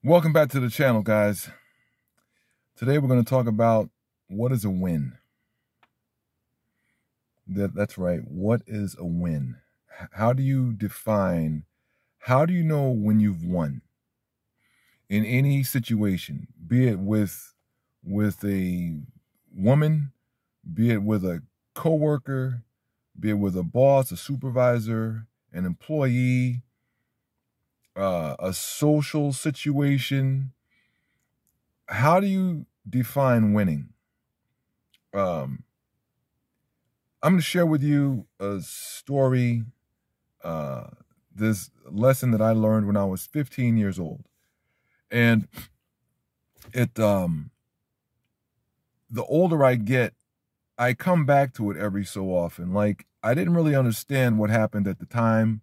Welcome back to the channel, guys. Today we're going to talk about what is a win. That's right. What is a win? How do you know when you've won? In any situation, be it with a woman, be it with a coworker, be it with a boss, a supervisor, an employee, a social situation. How do you define winning? I'm going to share with you a story, this lesson that I learned when I was 15 years old. And the older I get, I come back to it every so often. Like, I didn't really understand what happened at the time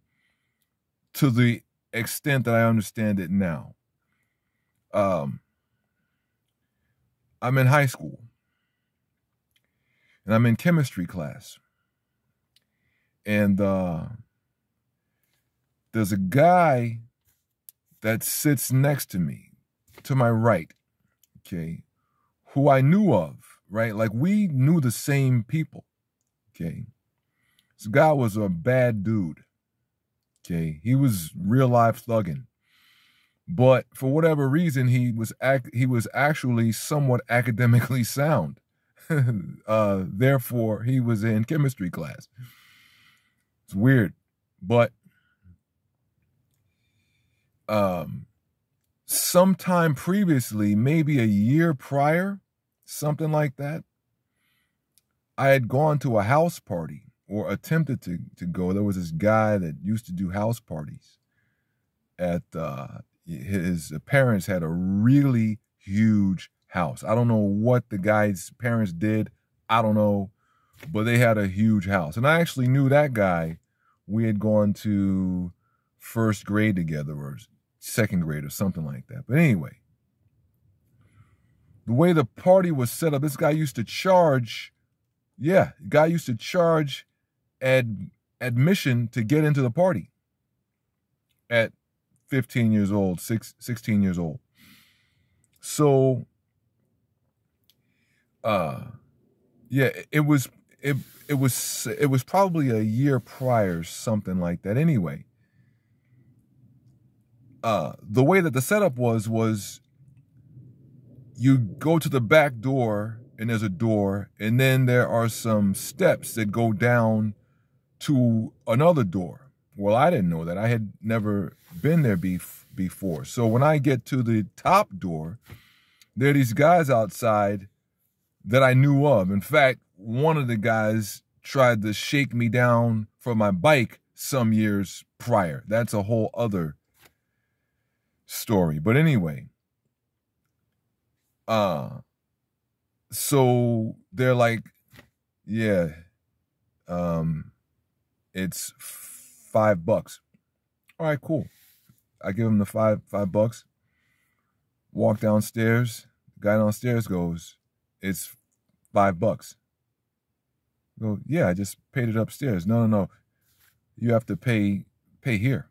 to the extent that I understand it now. I'm in high school, and I'm in chemistry class. And there's a guy that sits next to me, to my right, okay, who I knew of, right? Like, we knew the same people, okay? This guy was a bad dude, okay? He was real life thugging. But for whatever reason, he was actually somewhat academically sound. Therefore, he was in chemistry class. It's weird. But sometime previously, maybe a year prior, something like that, I had gone to a house party, or attempted to go. There was this guy that used to do house parties at his parents had a really huge house. I don't know what the guy's parents did. I don't know, but they had a huge house. And I actually knew that guy. We had gone to first grade together, or second grade, or something like that. But anyway, the way the party was set up, this guy used to charge, admission to get into the party at 15 years old, 16 years old. So, it was probably a year prior, something like that. Anyway, the way that the setup was you go to the back door, and there's a door, and then there are some steps that go down to another door. Well, I didn't know that. I had never been there before. So when I get to the top door, there are these guys outside that I knew of. In fact, one of the guys tried to shake me down from my bike some years prior. That's a whole other story. But anyway, so they're like, yeah, it's $5. All right, cool. I give him the $5. Walk downstairs. The guy downstairs goes, it's $5. I go, yeah, I just paid it upstairs. No. You have to pay here.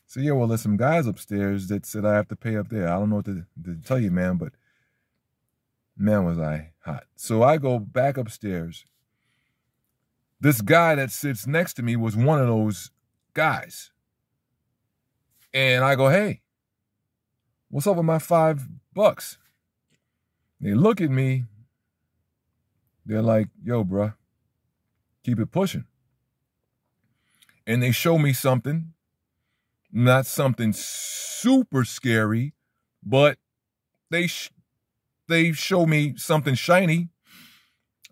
So yeah, well, there's some guys upstairs that said I have to pay up there. I don't know what to tell you, man, but man, was I hot. So I go back upstairs. This guy that sits next to me was one of those guys. And I go, hey, what's up with my $5? They look at me. They're like, yo, bruh, keep it pushing. And they show me something, not something super scary, but they show me something shiny.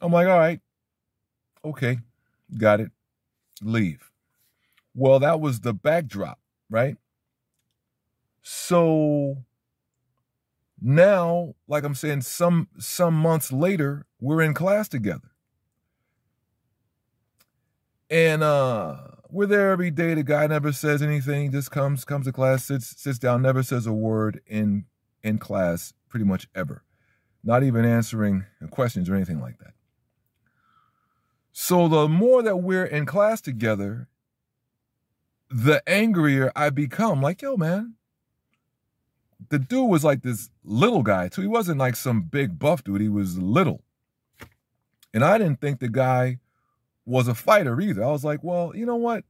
I'm like, all right, okay. Got it. Leave. Well, that was the backdrop, right? So now, like I'm saying, some months later, we're in class together. And we're there every day. The guy never says anything, just comes to class, sits down, never says a word in class pretty much ever. Not even answering questions or anything like that. So the more that we're in class together, the angrier I become. Like, yo, man, the dude was like this little guy too. He wasn't like some big buff dude. He was little. And I didn't think the guy was a fighter either. I was like, well, you know what?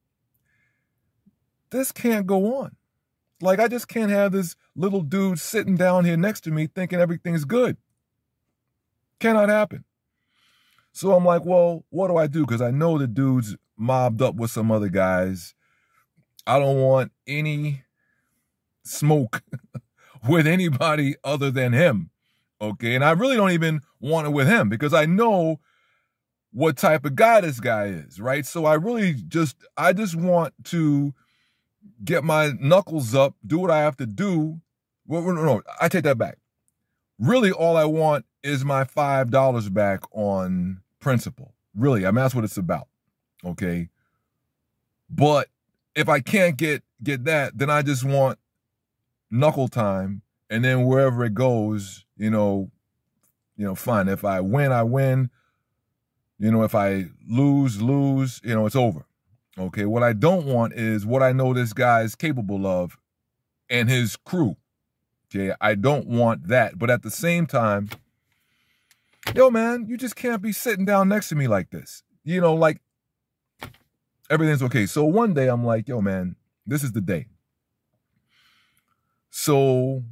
This can't go on. Like, I just can't have this little dude sitting down here next to me thinking everything's good. Cannot happen. So I'm like, well, what do I do? Because I know the dude's mobbed up with some other guys. I don't want any smoke with anybody other than him. Okay. And I really don't even want it with him because I know what type of guy this guy is, right? So I just want to get my knuckles up, do what I have to do. Well, no, I take that back. Really, all I want is my $5 back on principal. Really, I mean, that's what it's about, okay? But if I can't get that, then I just want knuckle time, and then wherever it goes, fine. If I win, I win. If I lose, it's over. Okay, what I don't want is what I know this guy is capable of and his crew. Okay, I don't want that. But at the same time, yo, man, you just can't be sitting down next to me like this. Like everything's okay. So one day I'm like, yo, man, this is the day. So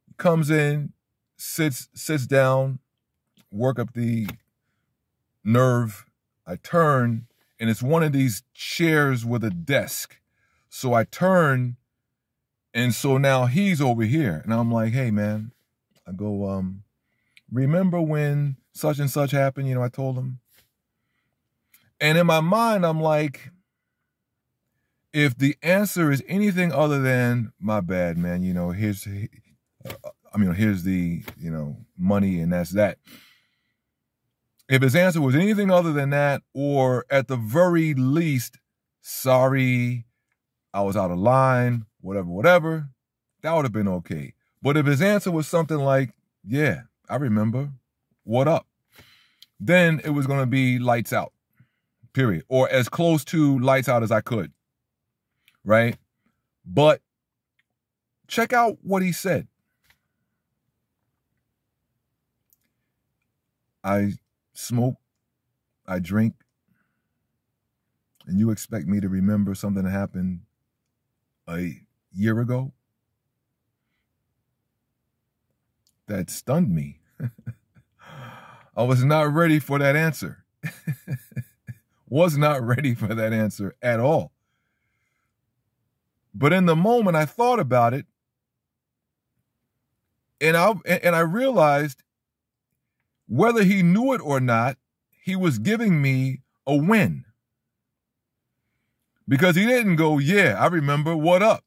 he comes in, sits down, work up the nerve. I turn, and it's one of these chairs with a desk. So I turn, and so now he's over here. And I'm like, hey, man, I go, remember when such and such happened? I told him. And in my mind, I'm like, if the answer is anything other than, my bad, man, here's the, money and that's that. If his answer was anything other than that, or at the very least, sorry, I was out of line, whatever, that would have been okay. But if his answer was something like, yeah, I remember, what up? Then it was going to be lights out, period. Or as close to lights out as I could, right? But check out what he said. I smoke, I drink, and you expect me to remember something that happened a year ago? That stunned me. I was not ready for that answer. Was not ready for that answer at all. But in the moment, I thought about it, and I realized, whether he knew it or not, he was giving me a win. Because he didn't go, yeah, I remember, what up?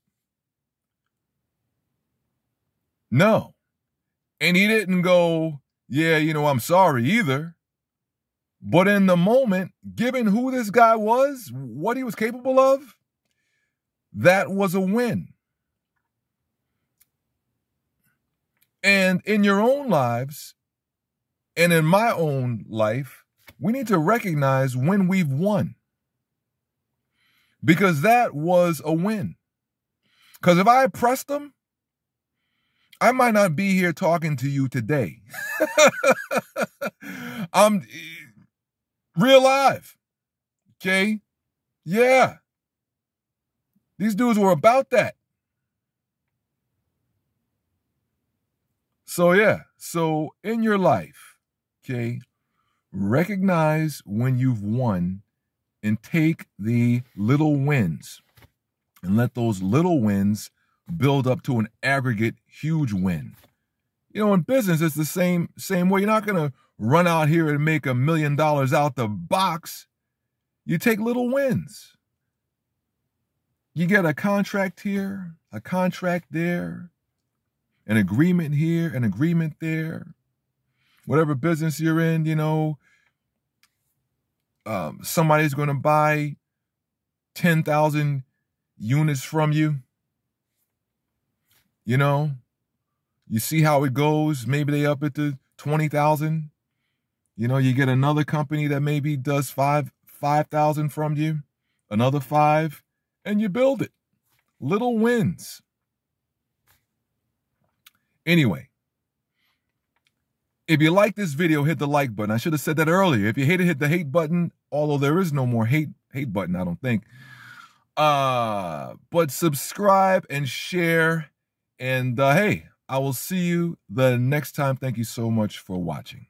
No. And he didn't go, yeah, I'm sorry either. But in the moment, given who this guy was, what he was capable of, that was a win. And in your own lives, and in my own life, we need to recognize when we've won. Because that was a win. Because if I pressed them, I might not be here talking to you today. I'm real live. Okay? Yeah. These dudes were about that. So yeah. So in your life, okay, recognize when you've won and take the little wins and let those little wins build up to an aggregate huge win. In business, it's the same way. You're not going to run out here and make $1 million out the box. You take little wins. You get a contract here, a contract there, an agreement here, an agreement there. Whatever business you're in, somebody's going to buy 10,000 units from you. You see how it goes. Maybe they up it to 20,000. You get another company that maybe does 5,000 from you, another 5, and you build it. Little wins. Anyway, if you like this video, hit the like button. I should have said that earlier. If you hate it, hit the hate button. Although there is no more hate button, I don't think. But subscribe and share. And hey, I will see you the next time. Thank you so much for watching.